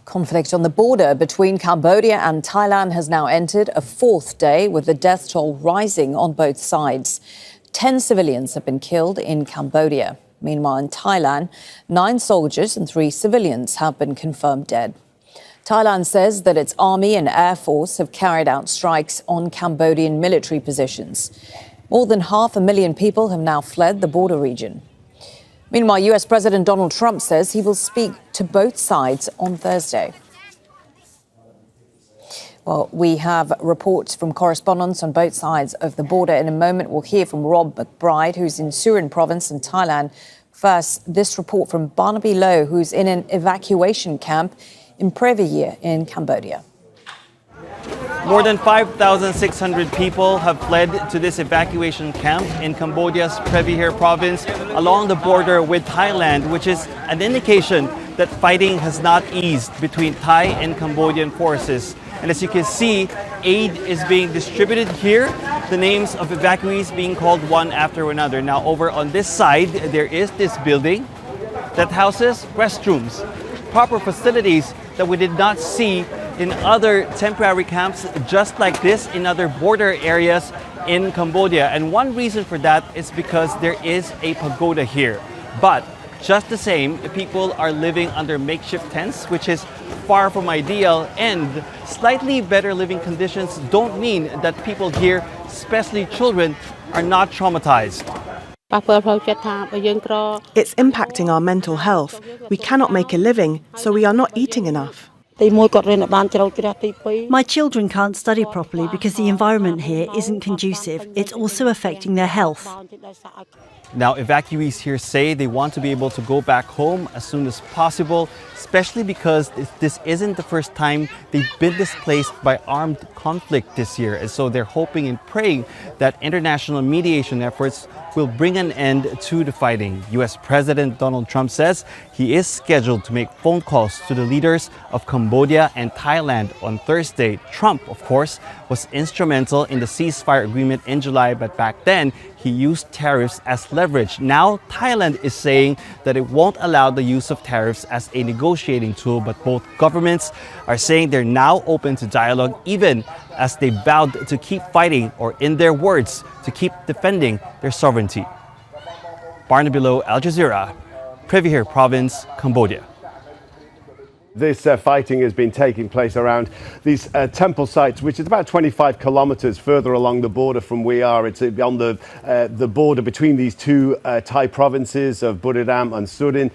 Conflict on the border between Cambodia and Thailand has now entered a fourth day, with the death toll rising on both sides. 10 civilians have been killed in Cambodia. Meanwhile, in Thailand, 9 soldiers and 3 civilians have been confirmed dead. Thailand says that its army and air force have carried out strikes on Cambodian military positions. More than 500,000 people have now fled the border region. Meanwhile, US President Donald Trump says he will speak to both sides on Thursday. Well, we have reports from correspondents on both sides of the border. In a moment, we'll hear from Rob McBride, who's in Surin province in Thailand. First, this report from Barnaby Lowe, who's in an evacuation camp in Previer in Cambodia. More than 5,600 people have fled to this evacuation camp in Cambodia's Previer province along the border with Thailand, which is an indication that fighting has not eased between Thai and Cambodian forces. And as you can see, aid is being distributed here, the names of evacuees being called one after another. Now, over on this side, there is this building that houses restrooms, proper facilities that we did not see in other temporary camps just like this in other border areas in Cambodia. And one reason for that is because there is a pagoda here. But just the same, people are living under makeshift tents, which is far from ideal, and slightly better living conditions don't mean that people here, especially children, are not traumatized. It's impacting our mental health. We cannot make a living, so we are not eating enough. My children can't study properly because the environment here isn't conducive. It's also affecting their health. Now, evacuees here say they want to be able to go back home as soon as possible, especially because this isn't the first time they've been displaced by armed conflict this year. And so they're hoping and praying that international mediation efforts will bring an end to the fighting. US President Donald Trump says he is scheduled to make phone calls to the leaders of Cambodia and Thailand on Thursday. Trump, of course, was instrumental in the ceasefire agreement in July, but back then he used tariffs as leverage. Now, Thailand is saying that it won't allow the use of tariffs as a negotiating tool, but both governments are saying they're now open to dialogue, even as they vowed to keep fighting, or in their words, to keep defending their sovereignty. Barnaby Lowe, Al Jazeera, Previer Province, Cambodia. This fighting has been taking place around these temple sites, which is about 25 kilometers further along the border from we are. It's on the border between these two Thai provinces of Buriram and Surin.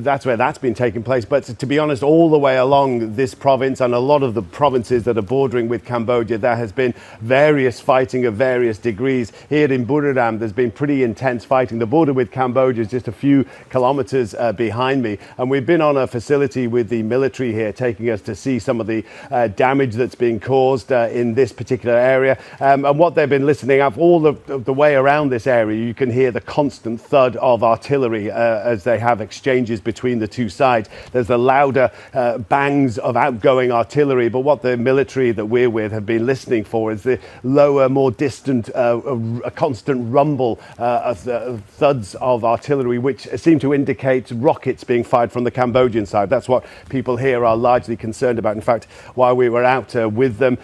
That's where that's been taking place. But to be honest, all the way along this province and a lot of the provinces that are bordering with Cambodia, there has been various fighting of various degrees. Here in Buriram, there's been pretty intense fighting. The border with Cambodia is just a few kilometers behind me. And we've been on a facility with the military here, taking us to see some of the damage that's being caused in this particular area. And what they've been listening up all the way around this area, you can hear the constant thud of artillery as they have exchanges between the two sides. There's the louder bangs of outgoing artillery, but what the military that we're with have been listening for is the lower, more distant, a constant rumble of the thuds of artillery, which seem to indicate rockets being fired from the Cambodian side. That's what people here are largely concerned about. In fact, while we were out with them,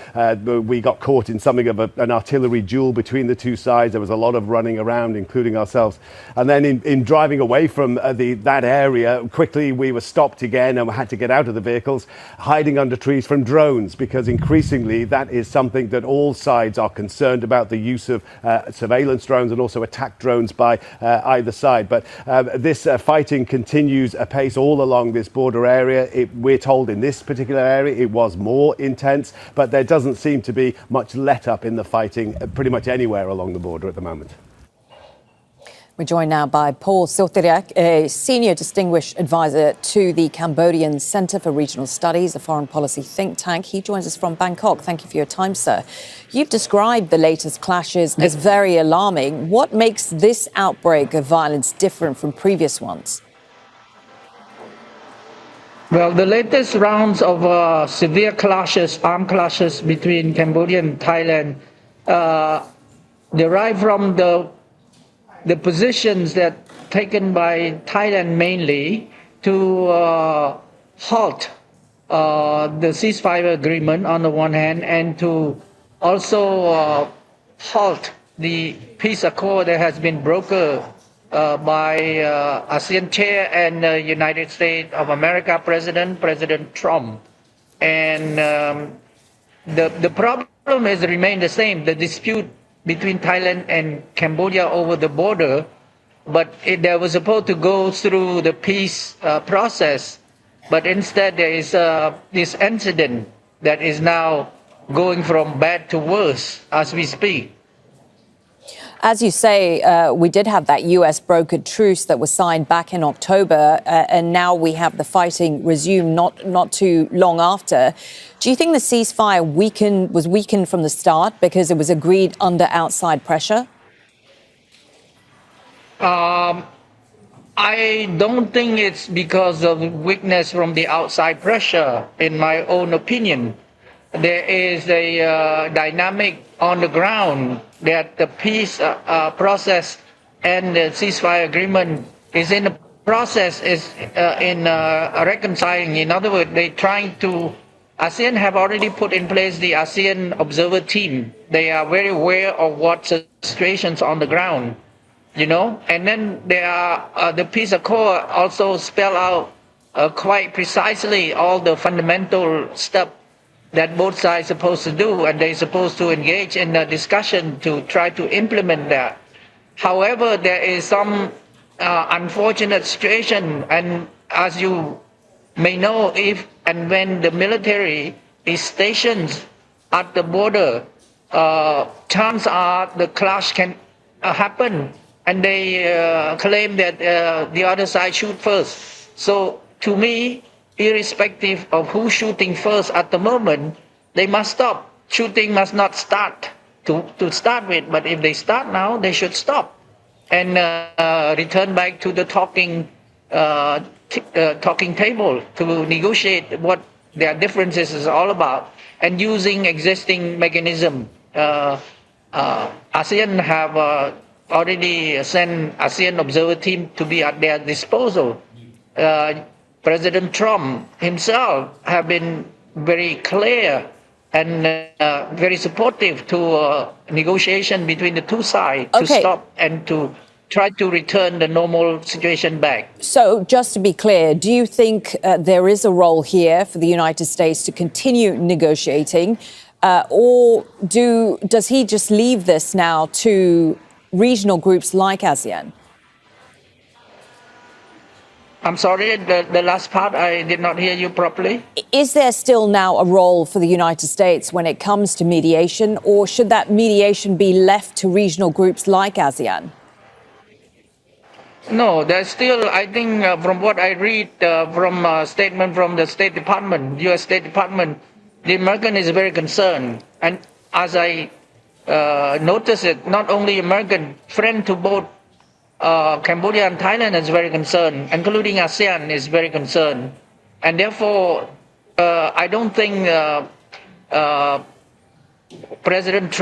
we got caught in something of an artillery duel between the two sides. There was a lot of running around, including ourselves. And then in driving away from that area, quickly we were stopped again and we had to get out of the vehicles, hiding under trees from drones, because increasingly that is something that all sides are concerned about, the use of surveillance drones and also attack drones by either side. But this fighting continues apace all along this border area. We're told in this particular area it was more intense, but there doesn't seem to be much let up in the fighting pretty much anywhere along the border at the moment. We're joined now by Paul Silteriak, a senior distinguished advisor to the Cambodian Centre for Regional Studies, a foreign policy think tank. He joins us from Bangkok. Thank you for your time, sir. You've described the latest clashes as very alarming. What makes this outbreak of violence different from previous ones? Well, the latest rounds of severe clashes, armed clashes between Cambodia and Thailand derive from the positions that taken by Thailand mainly to halt the ceasefire agreement on the one hand, and to also halt the peace accord that has been brokered by ASEAN chair and United States of America President Trump. And the problem has remained the same, the dispute between Thailand and Cambodia over the border, but they were supposed to go through the peace process, but instead there is this incident that is now going from bad to worse as we speak. As you say, we did have that US brokered truce that was signed back in October, and now we have the fighting resume not too long after. Do you think the ceasefire was weakened from the start because it was agreed under outside pressure? I don't think it's because of weakness from the outside pressure, in my own opinion. There is a dynamic on the ground that the peace process and the ceasefire agreement is in the process, is in reconciling. In other words, they're trying to, ASEAN have already put in place the ASEAN observer team. They are very aware of what situations on the ground, you know. And then there are the peace accord also spell out quite precisely all the fundamental steps that both sides are supposed to do, and they're supposed to engage in a discussion to try to implement that. However, there is some unfortunate situation, and as you may know, if and when the military is stationed at the border, chances are the clash can happen, and they claim that the other side shoot first. So to me, irrespective of who's shooting first at the moment, they must stop. Shooting must not start to start with, but if they start now, they should stop and return back to the talking table to negotiate what their differences is all about, and using existing mechanism. ASEAN have already sent ASEAN observer team to be at their disposal. President Trump himself have been very clear and very supportive to negotiation between the two sides to stop and to try to return the normal situation back. So just to be clear, do you think there is a role here for the United States to continue negotiating, or does he just leave this now to regional groups like ASEAN? I'm sorry, the last part, I did not hear you properly. Is there still now a role for the United States when it comes to mediation, or should that mediation be left to regional groups like ASEAN? No, there's still, I think, from what I read from a statement from the State Department, U.S. State Department, the American is very concerned. And as I noticed it, not only American, friend to both Cambodia and Thailand is very concerned, including ASEAN is very concerned. And therefore, I don't think President Trump